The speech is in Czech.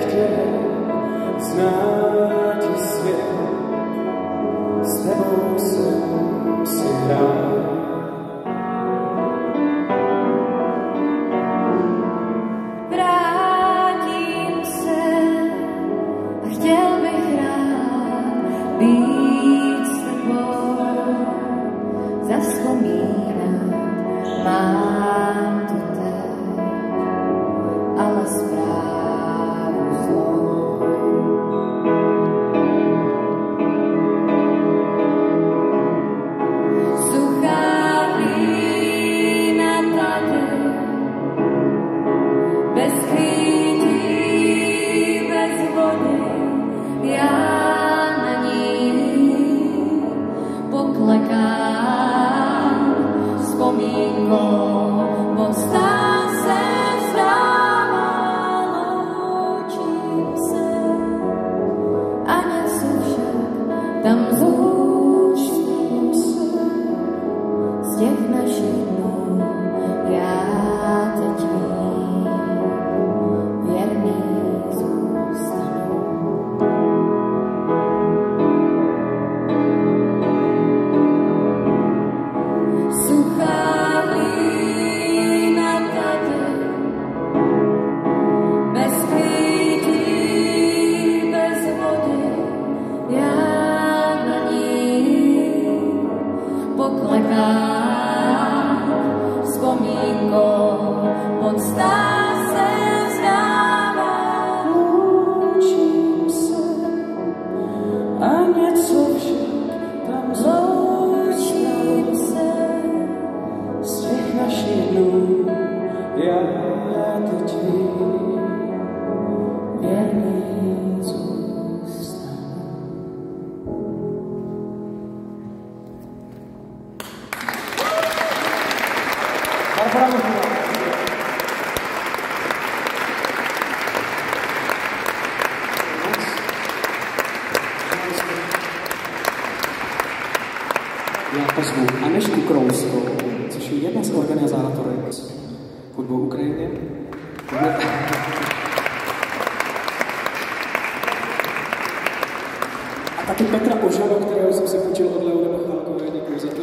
chtěl znát i svět, s tebou jsem si hrál. Vrátím se a chtěl bych rád být s tebou, zavzpomínat mám to teď, ale zprávu zlou. Suchá vína tady, bez chvítí, bez vody, já na ní poklekám vzpomínkou, postá se vzdává, loučím se a něco však tam zúčtím se z těch našich dnů, já teď vím, věrný zůstanu. Suchá vína tady, bez chvítí, bez vody, já na ní poklekám vzpomínkou, podstá se vzdává, Loučím se a něco však tam loučím se. z těch našich dnů, já teď vím, věrný zůstanu. Barbara Možná. Já pozvu Anežku Krouskou, což je jedna z organizátorů Hudbu Ukrajině. A taky Petra Ožalo, kterého jsem si půjčil od Leony Machálkové, děkuji za to.